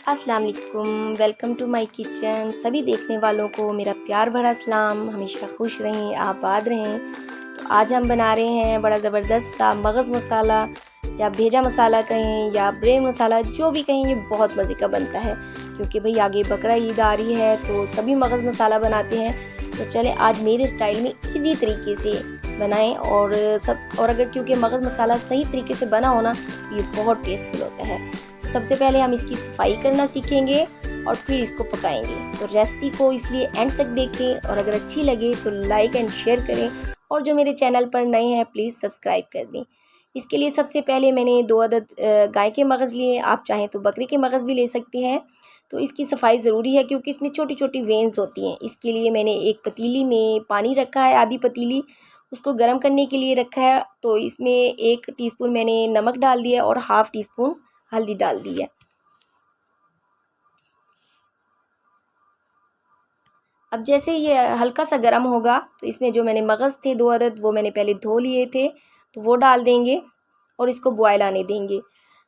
अस्सलाम वालेकुम, welcome to my kitchen. सभी देखने वालों को मेरा प्यार भरा सलाम। हमेशा खुश रहें, आबाद रहें। तो आज हम बना रहे हैं बड़ा ज़बरदस्त सा मगज़ मसाला, या भेजा मसाला कहें या ब्रेड मसाला, जो भी कहें। ये बहुत मज़े का बनता है क्योंकि भाई आगे बकरा ईद आ रही है तो सभी मगज़ मसाला बनाते हैं। तो चलें आज मेरे स्टाइल में इजी तरीके से बनाएं और अगर क्योंकि मगज़ मसाला सही तरीके से बना हो ना तो ये बहुत टेस्टफुल होता है। सबसे पहले हम इसकी सफाई करना सीखेंगे और फिर इसको पकाएंगे। तो रेसिपी को इसलिए एंड तक देखें और अगर अच्छी लगे तो लाइक एंड शेयर करें, और जो मेरे चैनल पर नए हैं प्लीज़ सब्सक्राइब कर दें। इसके लिए सबसे पहले मैंने 2 अदद गाय के मगज़ लिए। आप चाहें तो बकरी के मगज़ भी ले सकते हैं। तो इसकी सफाई ज़रूरी है क्योंकि इसमें छोटी छोटी वेन्स होती हैं। इसके लिए मैंने एक पतीली में पानी रखा है, आधी पतीली, उसको गर्म करने के लिए रखा है। तो इसमें 1 टीस्पून मैंने नमक डाल दिया और हाफ़ टी स्पून हल्दी डाल दी है। अब जैसे ये हल्का सा गर्म होगा तो इसमें जो मैंने मगज़ थे 2 अदद वो मैंने पहले धो लिए थे, तो वो डाल देंगे और इसको बॉयल आने देंगे।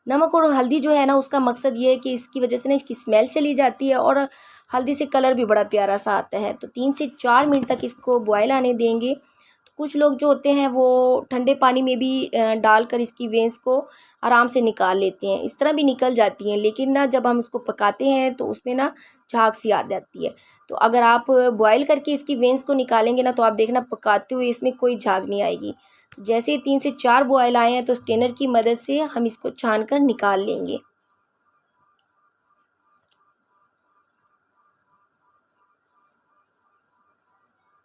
नमक और हल्दी जो है ना, उसका मकसद ये है कि इसकी वजह से ना इसकी स्मेल चली जाती है और हल्दी से कलर भी बड़ा प्यारा सा आता है। तो 3 से 4 मिनट तक इसको बॉयल आने देंगे। तो कुछ लोग जो होते हैं वो ठंडे पानी में भी डालकर इसकी वेंस को आराम से निकाल लेते हैं। इस तरह भी निकल जाती हैं, लेकिन ना जब हम इसको पकाते हैं तो उसमें ना झाग सी आ जाती है। तो अगर आप बॉयल करके इसकी वेंस को निकालेंगे ना तो आप देखना पकाते हुए इसमें कोई झाग नहीं आएगी। तो जैसे ही 3 से 4 बॉयल आए हैं तो स्ट्रेनर की मदद से हम इसको छान कर निकाल लेंगे।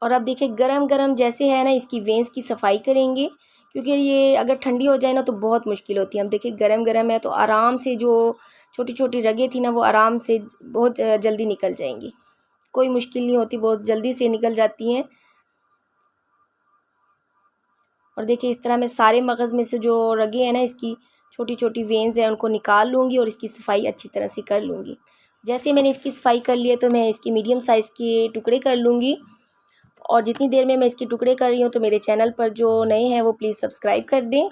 और अब देखिए गरम गरम जैसे है ना, इसकी वेंस की सफाई करेंगे क्योंकि ये अगर ठंडी हो जाए ना तो बहुत मुश्किल होती है। हम देखिए गरम गरम है तो आराम से जो छोटी छोटी रगें थी ना वो आराम से बहुत जल्दी निकल जाएंगी। कोई मुश्किल नहीं होती, बहुत जल्दी से निकल जाती हैं। और देखिए इस तरह मैं सारे मगज़ में से जो रगे हैं ना, इसकी छोटी छोटी वेंस हैं, उनको निकाल लूँगी और इसकी सफाई अच्छी तरह से कर लूँगी। जैसे मैंने इसकी सफाई कर ली है तो मैं इसकी मीडियम साइज़ के टुकड़े कर लूँगी। और जितनी देर में मैं इसके टुकड़े कर रही हूँ तो मेरे चैनल पर जो नए हैं वो प्लीज़ सब्सक्राइब कर दें।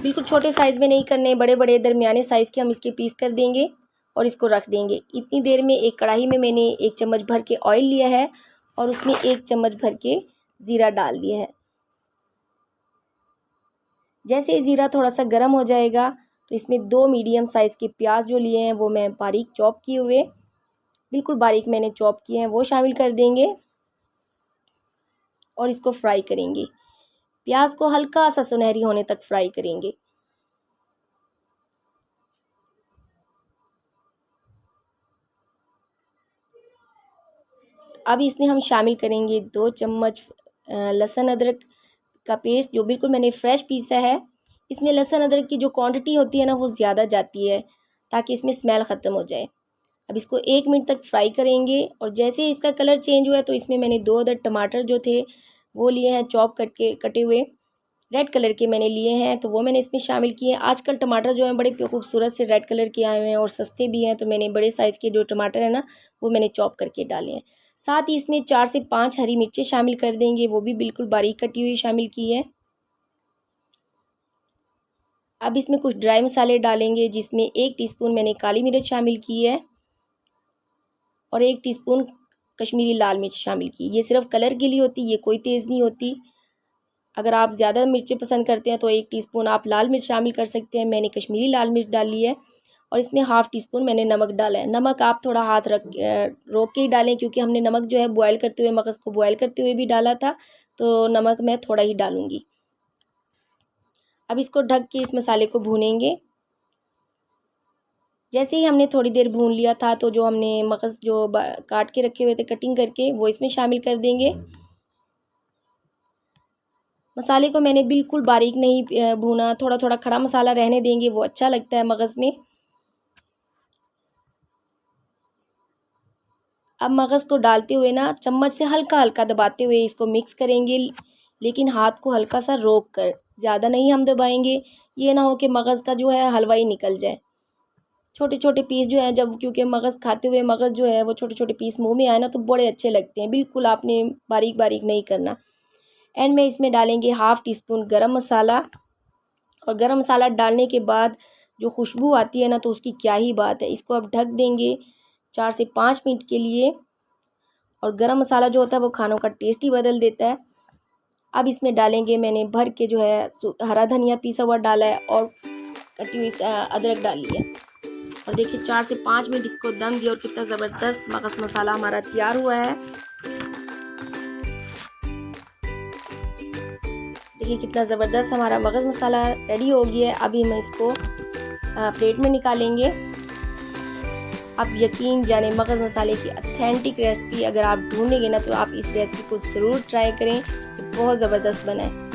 बिल्कुल छोटे साइज़ में नहीं करने, बड़े बड़े दरमियाने साइज़ के हम इसके पीस कर देंगे और इसको रख देंगे। इतनी देर में एक कढ़ाई में मैंने 1 चम्मच भर के ऑयल लिया है और उसमें 1 चम्मच भर के ज़ीरा डाल दिया है। जैसे ही ज़ीरा थोड़ा सा गर्म हो जाएगा तो इसमें 2 मीडियम साइज़ के प्याज जो लिए हैं वो मैं बारीक चॉप किए हुए, बिल्कुल बारीक मैंने चॉप किए हैं, वो शामिल कर देंगे और इसको फ्राई करेंगे। प्याज को हल्का सा सुनहरी होने तक फ्राई करेंगे। अब इसमें हम शामिल करेंगे 2 चम्मच लहसुन अदरक का पेस्ट, जो बिल्कुल मैंने फ्रेश पीसा है। इसमें लहसुन अदरक की जो क्वांटिटी होती है ना वो ज़्यादा जाती है ताकि इसमें स्मेल ख़त्म हो जाए। अब इसको 1 मिनट तक फ्राई करेंगे और जैसे ही इसका कलर चेंज हुआ तो इसमें मैंने 2 अदद टमाटर जो थे वो लिए हैं, चॉप करके कटे हुए रेड कलर के मैंने लिए हैं, तो वो मैंने इसमें शामिल किए हैं। आजकल टमाटर जो हैं बड़े खूबसूरत से रेड कलर के आए हुए हैं और सस्ते भी हैं, तो मैंने बड़े साइज़ के जो टमाटर हैं ना वो मैंने चॉप करके डाले हैं। साथ ही इसमें 4 से 5 हरी मिर्चें शामिल कर देंगे, वो भी बिल्कुल बारीक कटी हुई शामिल की है। अब इसमें कुछ ड्राई मसाले डालेंगे, जिसमें 1 टीस्पून मैंने काली मिर्च शामिल की है और 1 टीस्पून कश्मीरी लाल मिर्च शामिल की। ये सिर्फ कलर के लिए होती है, ये कोई तेज़ नहीं होती। अगर आप ज़्यादा मिर्चें पसंद करते हैं तो 1 टीस्पून आप लाल मिर्च शामिल कर सकते हैं। मैंने कश्मीरी लाल मिर्च डाली है और इसमें हाफ़ टी स्पून मैंने नमक डाला है। नमक आप थोड़ा हाथ रोक के ही डालें क्योंकि हमने नमक जो है बॉयल करते हुए, मगज़ को बॉयल करते हुए भी डाला था, तो नमक मैं थोड़ा ही डालूँगी। अब इसको ढक के इस मसाले को भूनेंगे। जैसे ही हमने थोड़ी देर भून लिया था तो जो हमने मगज़ जो काट के रखे हुए थे कटिंग करके, वो इसमें शामिल कर देंगे। मसाले को मैंने बिल्कुल बारीक नहीं भूना, थोड़ा थोड़ा खड़ा मसाला रहने देंगे, वो अच्छा लगता है मगज़ में। अब मगज़ को डालते हुए ना चम्मच से हल्का हल्का दबाते हुए इसको मिक्स करेंगे, लेकिन हाथ को हल्का सा रोक कर, ज़्यादा नहीं हम दबाएंगे। ये ना हो कि मगज़ का जो है हलवा ही निकल जाए। छोटे छोटे पीस जो हैं, जब क्योंकि मगज़ खाते हुए मगज़ जो है वो छोटे छोटे पीस मुंह में आए ना तो बड़े अच्छे लगते हैं। बिल्कुल आपने बारीक बारीक नहीं करना। एंड में इसमें डालेंगे हाफ़ टी स्पून गरम मसाला और गरम मसाला डालने के बाद जो खुशबू आती है ना तो उसकी क्या ही बात है। इसको अब ढक देंगे 4 से 5 मिनट के लिए। और गरम मसाला जो होता है वो खानों का टेस्ट ही बदल देता है। अब इसमें डालेंगे, मैंने भर के जो है हरा धनिया पीसा हुआ डाला है और कटी हुई अदरक डाली है। और देखिए 4 से 5 मिनट इसको दम दिया और कितना ज़बरदस्त मगज़ मसाला हमारा तैयार हुआ है। देखिए कितना ज़बरदस्त हमारा मगज़ मसाला रेडी हो गया है। अभी हम इसको प्लेट में निकालेंगे। अब यकीन जाने मगज़ मसाले की ऑथेंटिक रेसिपी अगर आप ढूंढेंगे ना तो आप इस रेसिपी को ज़रूर ट्राई करें, तो बहुत ज़बरदस्त बना है।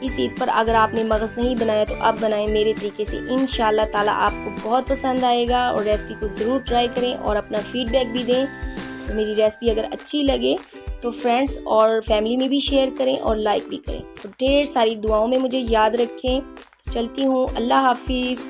इस ईद पर अगर आपने मगज़ नहीं बनाया तो अब बनाएं मेरे तरीके से, इंशाल्लाह ताला आपको बहुत पसंद आएगा। और रेसिपी को ज़रूर ट्राई करें और अपना फीडबैक भी दें। तो मेरी रेसिपी अगर अच्छी लगे तो फ्रेंड्स और फैमिली में भी शेयर करें और लाइक भी करें। तो ढेर सारी दुआओं में मुझे याद रखें। तो चलती हूँ, अल्लाह हाफिज़।